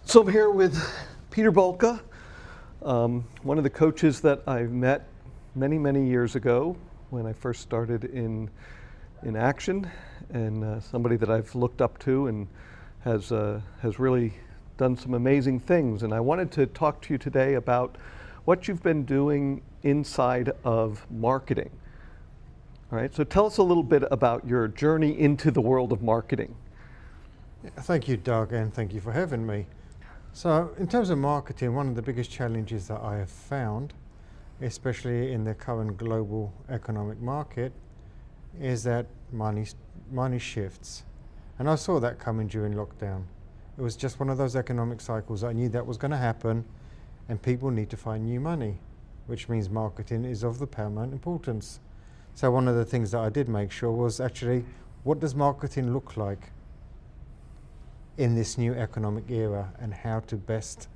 So I'm here with Peter Bolka, one of the coaches that I met many, many years ago when I first started in action, and somebody that I've looked up to and has really done some amazing things. And I wanted to talk to you today about what you've been doing inside of marketing. All right, so tell us a little bit about your journey into the world of marketing. Thank you, Doug, and thank you for having me. So in terms of marketing, one of the biggest challenges that I have found, especially in the current global economic market, is that money shifts. And I saw that coming during lockdown. It was just one of those economic cycles. I knew that was going to happen, and people need to find new money, which means marketing is of the paramount importance. So one of the things that I did make sure was actually, what does marketing look like in this new economic era, and how to best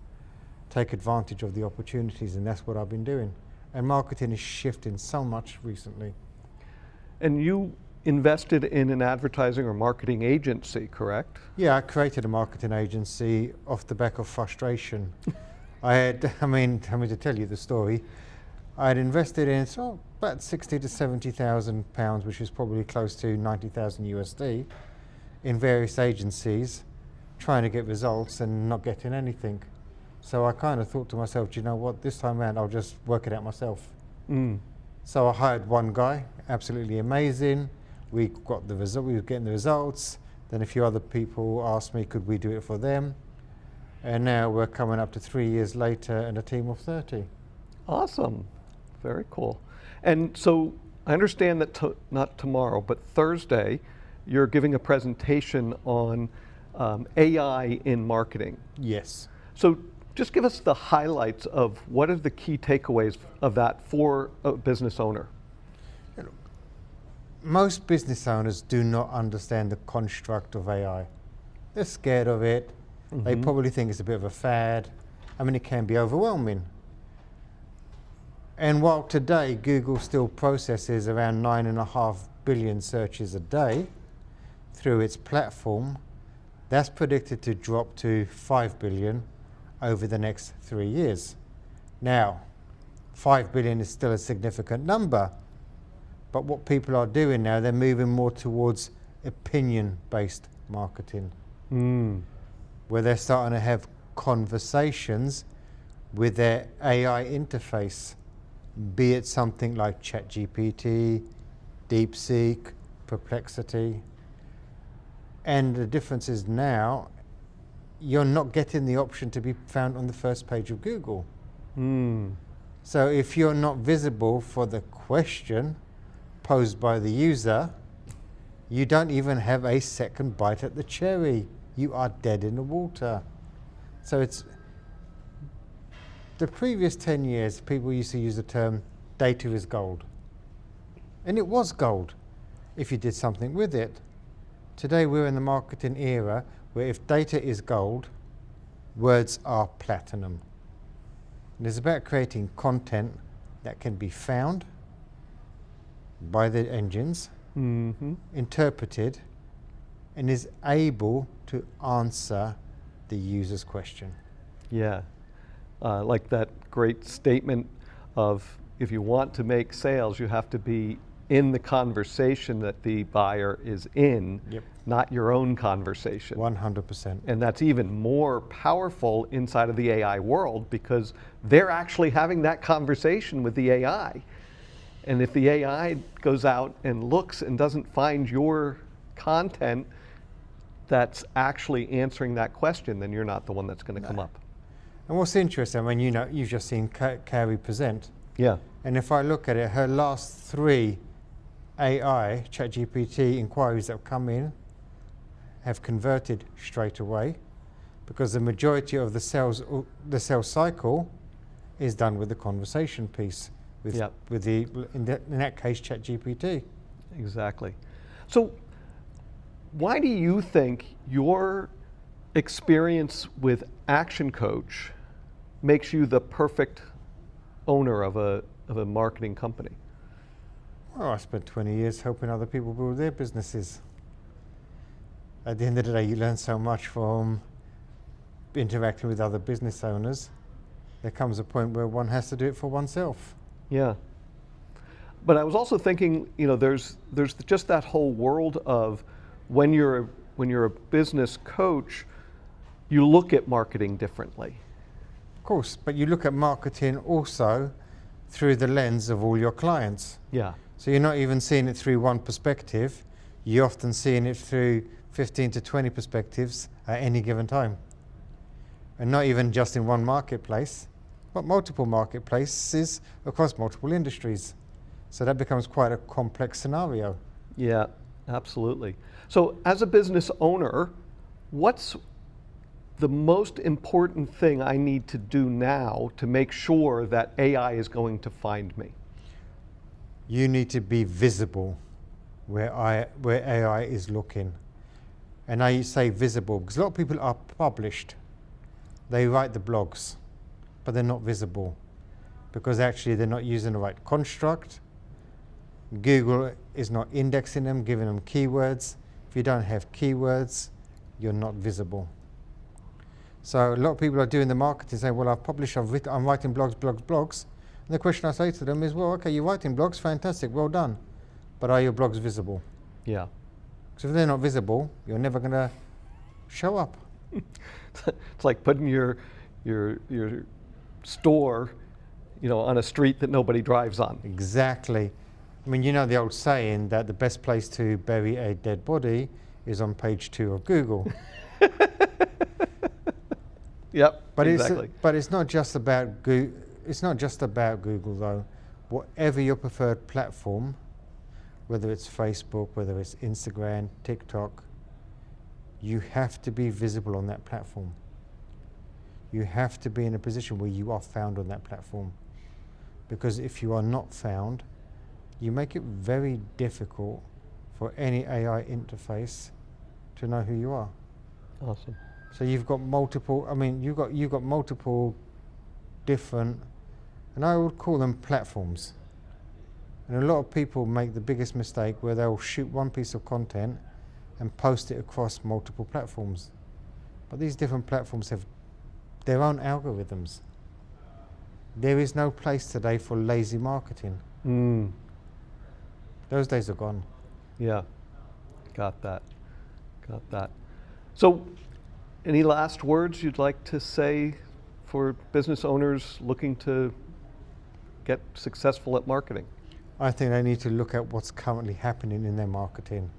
take advantage of the opportunities, and that's what I've been doing. And marketing is shifting so much recently. And you invested in an advertising or marketing agency, correct? Yeah, I created a marketing agency off the back of frustration. I mean to tell you the story, I had invested in about 60 to 70,000 pounds, which is probably close to 90,000 USD, in various agencies, trying to get results and not getting anything. So I kind of thought to myself, do you know what, this time around I'll just work it out myself. So I hired one guy, absolutely amazing. We got the result, we were getting the results. Then a few other people asked me, could we do it for them? And now we're coming up to 3 years later and a team of 30. Awesome, very cool. And so I understand that not tomorrow, but Thursday, you're giving a presentation on AI in marketing. Yes. So just give us the highlights of what are the key takeaways of that for a business owner. Most business owners do not understand the construct of AI. They're scared of it. They probably think it's a bit of a fad. I mean, it can be overwhelming. And while today Google still processes around 9.5 billion searches a day through its platform, that's predicted to drop to 5 billion over the next 3 years. Now, 5 billion is still a significant number, but what people are doing now, they're moving more towards opinion-based marketing, where they're starting to have conversations with their AI interface, be it something like ChatGPT, DeepSeek, Perplexity. And the difference is now, you're not getting the option to be found on the first page of Google. So if you're not visible for the question posed by the user, you don't even have a second bite at the cherry. You are dead in the water. So it's the previous 10 years, people used to use the term data is gold. And it was gold if you did something with it. Today we're in the marketing era where if data is gold, words are platinum. And it's about creating content that can be found by the engines, interpreted, and is able to answer the user's question. Yeah, like that great statement of if you want to make sales, you have to be in the conversation that the buyer is in, not your own conversation. 100%. And that's even more powerful inside of the AI world because they're actually having that conversation with the AI. And if the AI goes out and looks and doesn't find your content that's actually answering that question, then you're not the one that's going to come up. And what's interesting, I mean, you know, you've just seen Carrie present. Yeah. And if I look at it, her last 3 AI, ChatGPT inquiries that have come in have converted straight away, because the majority of the sales cycle is done with the conversation piece, with in that case, ChatGPT. Exactly. So why do you think your experience with Action Coach makes you the perfect owner of a marketing company? Well, I spent 20 years helping other people build their businesses. At the end of the day, you learn so much from interacting with other business owners, there comes a point where one has to do it for oneself. Yeah. But I was also thinking, there's just that whole world of when you're a business coach, you look at marketing differently. Of course, but you look at marketing also through the lens of all your clients. Yeah. So you're not even seeing it through one perspective, you're often seeing it through 15 to 20 perspectives at any given time. And not even just in one marketplace, but multiple marketplaces across multiple industries. So that becomes quite a complex scenario. Yeah, absolutely. So as a business owner, what's the most important thing I need to do now to make sure that AI is going to find me? You need to be visible where AI is looking. And I say visible because a lot of people are published. They write the blogs, but they're not visible because actually they're not using the right construct. Google is not indexing them, giving them keywords. If you don't have keywords, you're not visible. So a lot of people are doing the marketing, saying, well, I'm writing blogs. And the question I say to them is, well, okay, you're writing blogs, fantastic, well done. But are your blogs visible? Yeah. So if they're not visible, you're never going to show up. It's like putting your store, on a street that nobody drives on. Exactly. I mean, you know the old saying that the best place to bury a dead body is on page 2 of Google. Yep, But exactly. It's not just about Google though. Whatever your preferred platform, whether it's Facebook, whether it's Instagram, TikTok, you have to be visible on that platform. You have to be in a position where you are found on that platform. Because if you are not found, you make it very difficult for any AI interface to know who you are. Awesome. So you've got multiple, you've got multiple different, and I would call them platforms. And a lot of people make the biggest mistake where they'll shoot one piece of content and post it across multiple platforms. But these different platforms have their own algorithms. There is no place today for lazy marketing. Those days are gone. Yeah, got that. So, any last words you'd like to say for business owners looking to get successful at marketing? I think they need to look at what's currently happening in their marketing.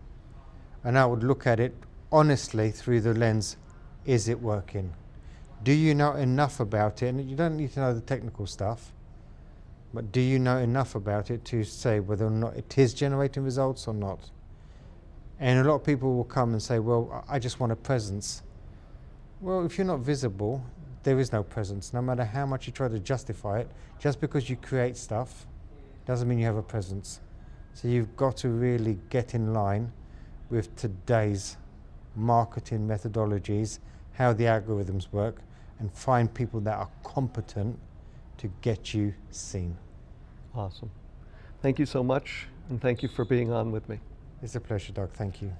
And I would look at it honestly through the lens, is it working? Do you know enough about it? And you don't need to know the technical stuff, but do you know enough about it to say whether or not it is generating results or not? And a lot of people will come and say, well, I just want a presence. Well, if you're not visible, there is no presence. No matter how much you try to justify it, just because you create stuff doesn't mean you have a presence. So you've got to really get in line with today's marketing methodologies, how the algorithms work, and find people that are competent to get you seen. Awesome. Thank you so much, and thank you for being on with me. It's a pleasure, Doug. Thank you.